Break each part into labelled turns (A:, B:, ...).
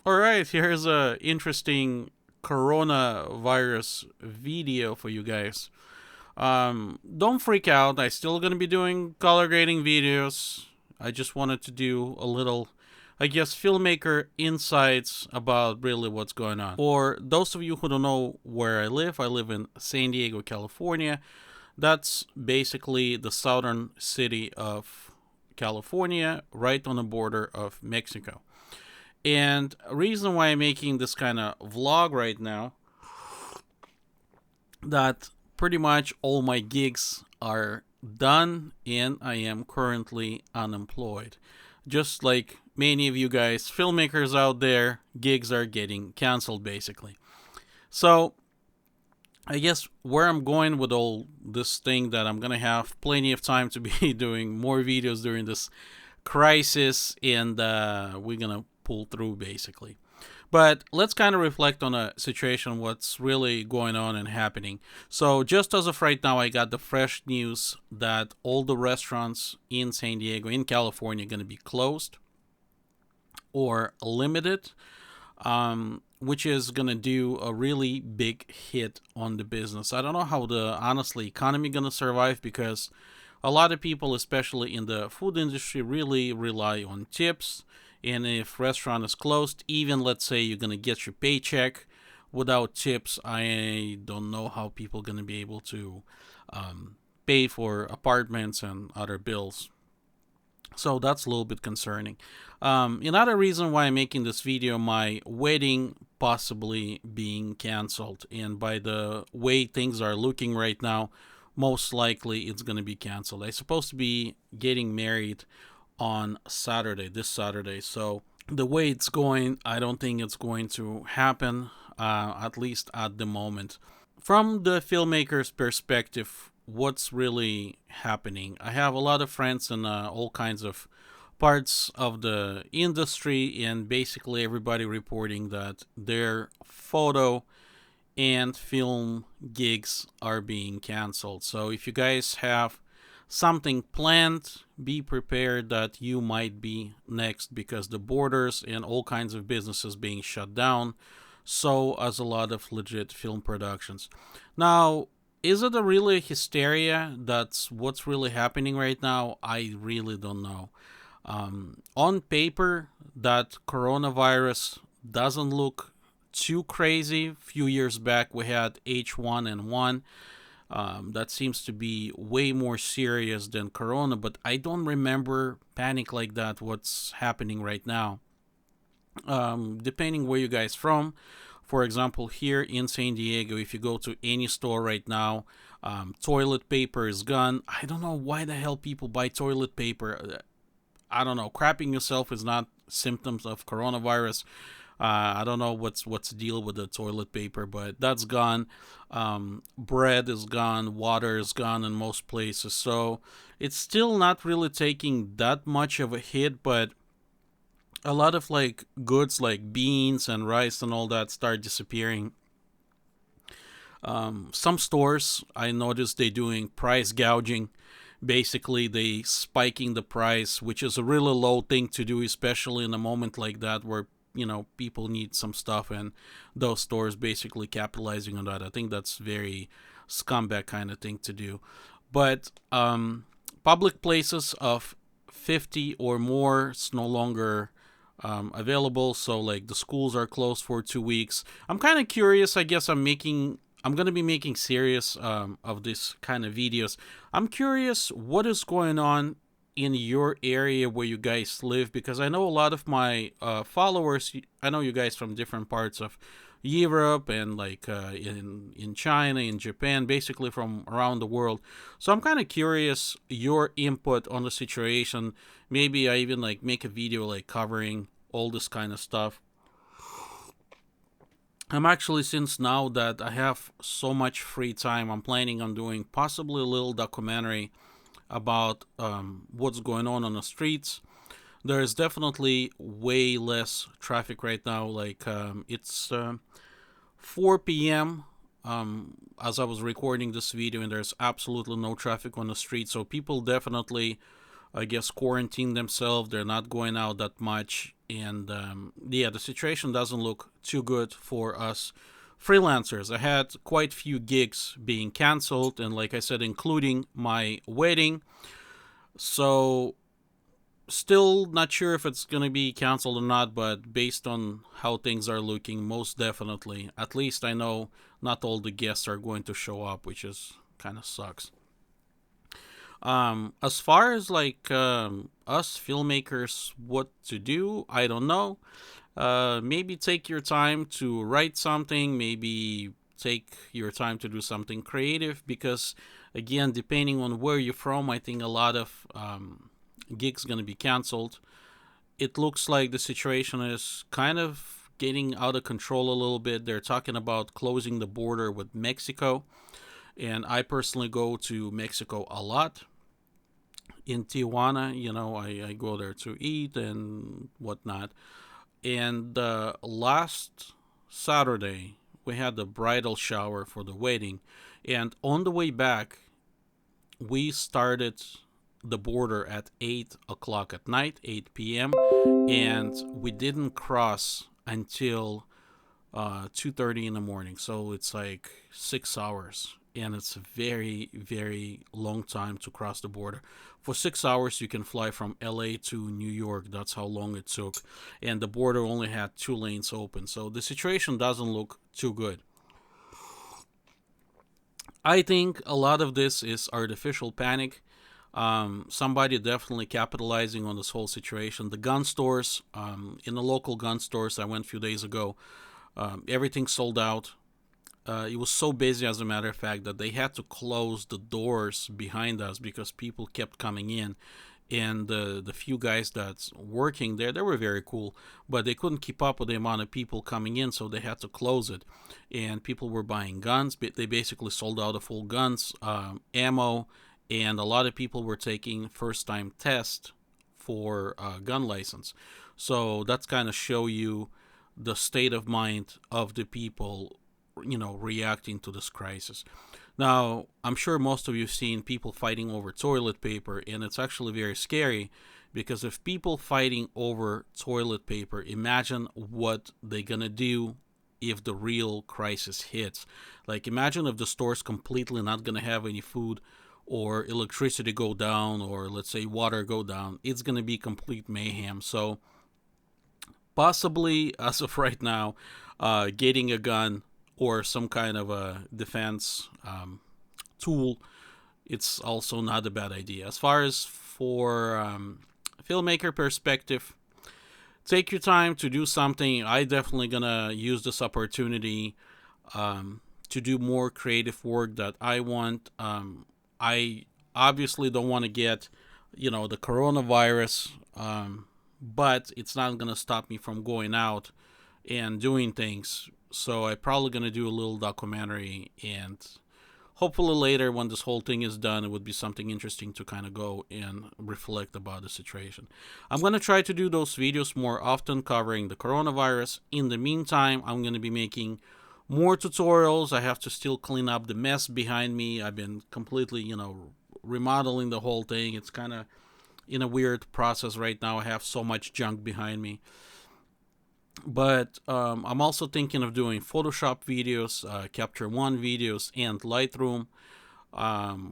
A: All right, here's a interesting coronavirus video for you guys. Don't freak out. I still gonna be doing color grading videos. I just wanted to do a little, I guess, filmmaker insights about really what's going on. For those of you who don't know where I live in San Diego, California. That's basically the southern city of California, right on the border of Mexico. And a reason why I'm making this kind of vlog right now, that pretty much all my gigs are done and I am currently unemployed. Just like many of you guys, filmmakers out there, gigs are getting canceled basically. So I guess where I'm going with all this thing, that I'm gonna have plenty of time to be doing more videos during this crisis, and we're gonna pull through basically. But let's kind of reflect on a situation, what's really going on and happening. So just as of right now, I got the fresh news that all the restaurants in San Diego, in California, are gonna be closed or limited, which is gonna do a really big hit on the business. I don't know how the honestly economy gonna survive, because a lot of people, especially in the food industry, really rely on tips. And if restaurant is closed, even let's say you're gonna get your paycheck without tips, I don't know how people gonna be able to pay for apartments and other bills. So that's a little bit concerning. Another reason why I'm making this video, my wedding possibly being canceled. And by the way things are looking right now, most likely it's going to be canceled. I'm supposed to be getting married on Saturday, this Saturday. So the way it's going, I don't think it's going to happen, at least at the moment. From the filmmaker's perspective, what's really happening? I have a lot of friends in all kinds of parts of the industry, and basically everybody reporting that their photo and film gigs are being canceled. So if you guys have something planned, be prepared that you might be next, because the borders and all kinds of businesses being shut down, so as a lot of legit film productions. Now, is it a really hysteria? That's what's really happening right now? I really don't know. On paper, that coronavirus doesn't look too crazy. A few years back, we had H1N1. That seems to be way more serious than corona, but I don't remember panic like that. What's happening right now? Depending where you guys from. For example, here in San Diego, if you go to any store right now, toilet paper is gone. I don't know why the hell people buy toilet paper. I don't know. Crapping yourself is not symptoms of coronavirus. I don't know what's the deal with the toilet paper, but that's gone. Bread is gone. Water is gone in most places. So it's still not really taking that much of a hit, but a lot of like goods like beans and rice and all that start disappearing. Some stores, I noticed they doing price gouging. Basically, they spiking the price, which is a really low thing to do, especially in a moment like that where people need some stuff, and those stores basically capitalizing on that. I think that's very scumbag kind of thing to do. But public places of 50 or more is no longer available. So like the schools are closed for 2 weeks. I'm kind of curious. I guess I'm gonna be making series of this kind of videos. I'm curious what is going on in your area where you guys live, because I know a lot of my followers. I know you guys from different parts of Europe and like in China, in Japan, basically from around the world. So I'm kind of curious your input on the situation. Maybe I even like make a video like covering all this kind of stuff. I'm actually, since now that I have so much free time, I'm planning on doing possibly a little documentary about what's going on the streets. There is definitely way less traffic right now. Like it's 4 p.m. As I was recording this video, and there's absolutely no traffic on the street. So people definitely, I guess, quarantine themselves. They're not going out that much, And yeah, the situation doesn't look too good for us freelancers. I had quite a few gigs being canceled, and like I said, including my wedding. So still not sure if it's going to be canceled or not, but based on how things are looking, most definitely. At least I know not all the guests are going to show up, which is kind of sucks. As far as like us filmmakers, what to do, I don't know. Maybe take your time to write something. Maybe take your time to do something creative because, again, depending on where you're from, I think a lot of gigs gonna be canceled. It looks like the situation is kind of getting out of control a little bit. They're talking about closing the border with Mexico, and I personally go to Mexico a lot. In Tijuana, I go there to eat and whatnot. And last Saturday, we had the bridal shower for the wedding. And on the way back, we started the border at 8 o'clock at night, 8 p.m. And we didn't cross until 2:30 in the morning. So it's like 6 hours. And it's a very, very long time to cross the border. For 6 hours, you can fly from LA to New York. That's how long it took. And the border only had 2 lanes open. So the situation doesn't look too good. I think a lot of this is artificial panic. Somebody definitely capitalizing on this whole situation. The gun stores, in the local gun stores, I went a few days ago, everything sold out. It was so busy, as a matter of fact, that they had to close the doors behind us because people kept coming in. And the few guys that's working there, they were very cool, but they couldn't keep up with the amount of people coming in, so they had to close it. And people were buying guns. They basically sold out of full guns, ammo, and a lot of people were taking first-time test for gun license. So that's kind of show you the state of mind of the people, reacting to this crisis. Now, I'm sure most of you have seen people fighting over toilet paper, and it's actually very scary because if people fighting over toilet paper, imagine what they're gonna do if the real crisis hits. Like, imagine if the store's completely not gonna have any food, or electricity go down, or let's say water go down. It's gonna be complete mayhem. So, possibly, as of right now, getting a gun or some kind of a defense tool, it's also not a bad idea. As far as for filmmaker perspective, take your time to do something. I definitely gonna use this opportunity to do more creative work that I want. I obviously don't want to get, the coronavirus, but it's not gonna stop me from going out and doing things. So I'm probably gonna do a little documentary, and hopefully later when this whole thing is done, it would be something interesting to kind of go and reflect about the situation. I'm gonna try to do those videos more often covering the coronavirus. In the meantime, I'm gonna be making more tutorials. I have to still clean up the mess behind me. I've been completely, remodeling the whole thing. It's kind of in a weird process right now. I have so much junk behind me. But I'm also thinking of doing Photoshop videos, Capture One videos, and Lightroom.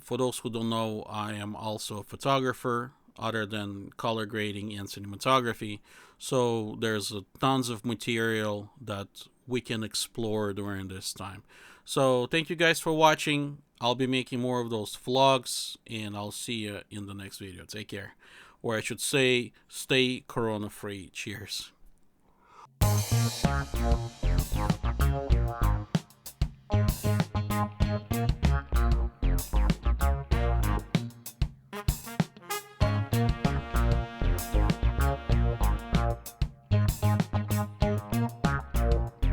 A: For those who don't know, I am also a photographer, other than color grading and cinematography. So there's tons of material that we can explore during this time. So thank you guys for watching. I'll be making more of those vlogs, and I'll see you in the next video. Take care. Or I should say, stay corona free. Cheers.